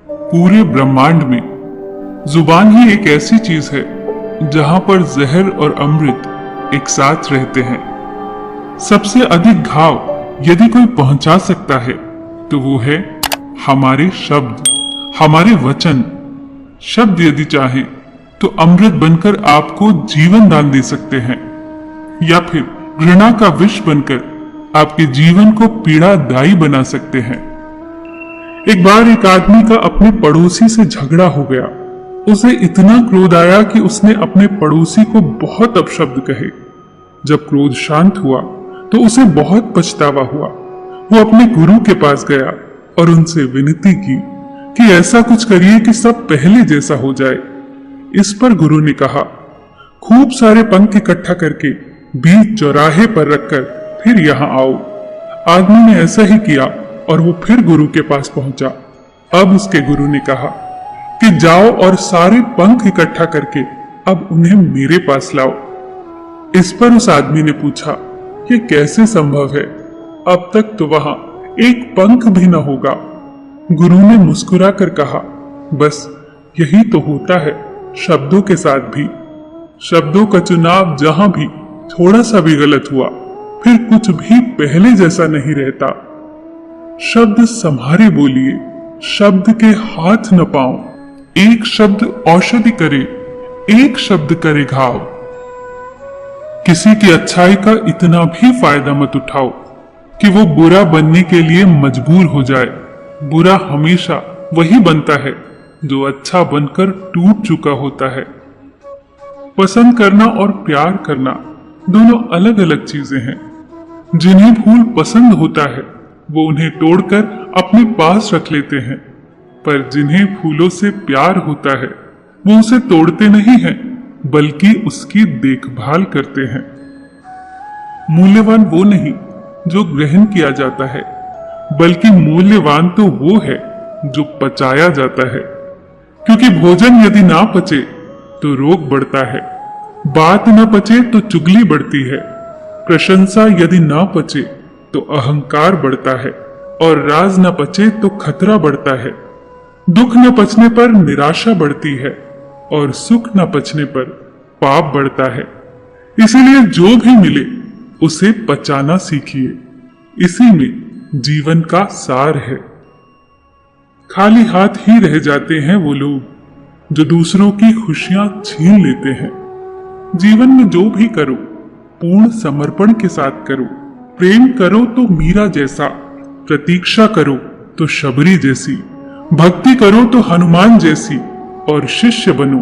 पूरे ब्रह्मांड में जुबान ही एक ऐसी चीज है जहां पर जहर और अमृत एक साथ रहते हैं। सबसे अधिक घाव यदि कोई पहुंचा सकता है तो वो है हमारे शब्द, हमारे वचन। शब्द यदि चाहें तो अमृत बनकर आपको जीवन दान दे सकते हैं, या फिर घृणा का विष बनकर आपके जीवन को पीड़ादायी बना सकते हैं। एक बार एक आदमी का अपने पड़ोसी से झगड़ा हो गया। उसे इतना क्रोध आया कि उसने अपने पड़ोसी को बहुत अपशब्द कहे। जब क्रोध शांत हुआ तो उसे बहुत पछतावा हुआ। वो अपने गुरु के पास गया और उनसे विनती की कि ऐसा कुछ करिए कि सब पहले जैसा हो जाए। इस पर गुरु ने कहा, खूब सारे पंख इकट्ठा करके बीच चौराहे पर रखकर फिर यहाँ आओ। आदमी ने ऐसा ही किया और वो फिर गुरु के पास पहुंचा। अब उसके गुरु ने कहा कि जाओ और सारे पंख इकट्ठा करके अब उन्हें मेरे पास लाओ। इस पर उस आदमी ने पूछा, ये कैसे संभव है? अब तक तो वहां एक पंख भी न होगा। गुरु ने मुस्कुरा कर कहा, बस यही तो होता है शब्दों के साथ भी। शब्दों का चुनाव जहां भी थोड़ा सा भी गलत हुआ फिर कुछ भी पहले जैसा नहीं रहता। शब्द संभारे बोलिए, शब्द के हाथ न पाओ। एक शब्द औषधि करे, एक शब्द करे घाव। किसी की अच्छाई का इतना भी फायदा मत उठाओ कि वो बुरा बनने के लिए मजबूर हो जाए। बुरा हमेशा वही बनता है जो अच्छा बनकर टूट चुका होता है। पसंद करना और प्यार करना दोनों अलग अलग चीजें हैं। जिन्हें फूल पसंद होता है वो उन्हें तोड़कर अपने पास रख लेते हैं, पर जिन्हें फूलों से प्यार होता है वो उसे तोड़ते नहीं हैं बल्कि उसकी देखभाल करते हैं। मूल्यवान वो नहीं जो ग्रहण किया जाता है, बल्कि मूल्यवान तो वो है जो पचाया जाता है। क्योंकि भोजन यदि ना पचे तो रोग बढ़ता है, बात न पचे तो चुगली बढ़ती है, प्रशंसा यदि ना पचे तो अहंकार बढ़ता है, और राज न पचे तो खतरा बढ़ता है। दुख न पचने पर निराशा बढ़ती है, और सुख न पचने पर पाप बढ़ता है। इसीलिए जो भी मिले उसे पचाना सीखिए। इसी में जीवन का सार है। खाली हाथ ही रह जाते हैं वो लोग जो दूसरों की खुशियां छीन लेते हैं। जीवन में जो भी करो पूर्ण समर्पण के साथ करो। प्रेम करो तो मीरा जैसा, प्रतीक्षा करो तो शबरी जैसी, भक्ति करो तो हनुमान जैसी, और शिष्य बनो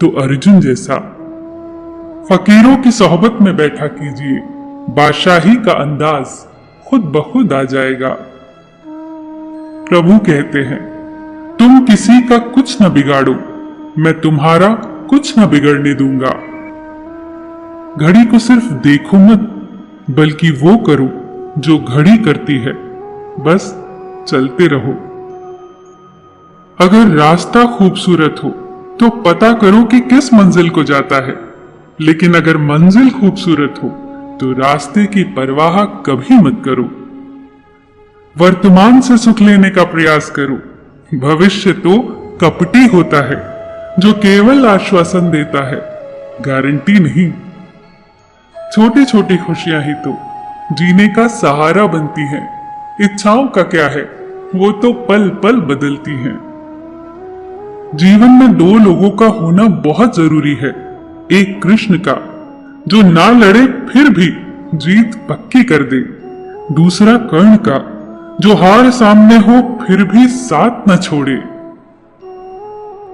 तो अर्जुन जैसा। फकीरों की सोहबत में बैठा कीजिए, बादशाही का अंदाज खुद ब खुद आ जाएगा। प्रभु कहते हैं, तुम किसी का कुछ न बिगाड़ो, मैं तुम्हारा कुछ न बिगड़ने दूंगा। घड़ी को सिर्फ देखो मत, बल्कि वो करो जो घड़ी करती है। बस चलते रहो। अगर रास्ता खूबसूरत हो तो पता करो कि किस मंजिल को जाता है, लेकिन अगर मंजिल खूबसूरत हो तो रास्ते की परवाह कभी मत करो। वर्तमान से सुख लेने का प्रयास करो। भविष्य तो कपटी होता है जो केवल आश्वासन देता है, गारंटी नहीं। छोटी छोटी खुशियां ही तो जीने का सहारा बनती हैं। इच्छाओं का क्या है, वो तो पल पल बदलती हैं। जीवन में दो लोगों का होना बहुत जरूरी है। एक कृष्ण का जो ना लड़े फिर भी जीत पक्की कर दे, दूसरा कर्ण का जो हार सामने हो फिर भी साथ न छोड़े।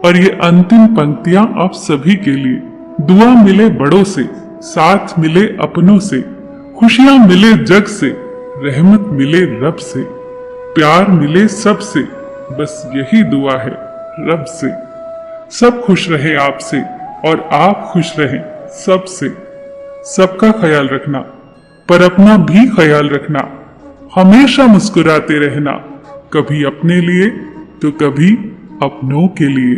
और ये अंतिम पंक्तियां आप सभी के लिए। दुआ मिले बड़ों से, साथ मिले अपनों से, खुशियां मिले जग से, रहमत मिले रब से, प्यार मिले सबसे, बस यही दुआ है रब से। सब खुश रहे आपसे और आप खुश रहें सबसे। सबका ख्याल रखना पर अपना भी ख्याल रखना। हमेशा मुस्कुराते रहना, कभी अपने लिए तो कभी अपनों के लिए।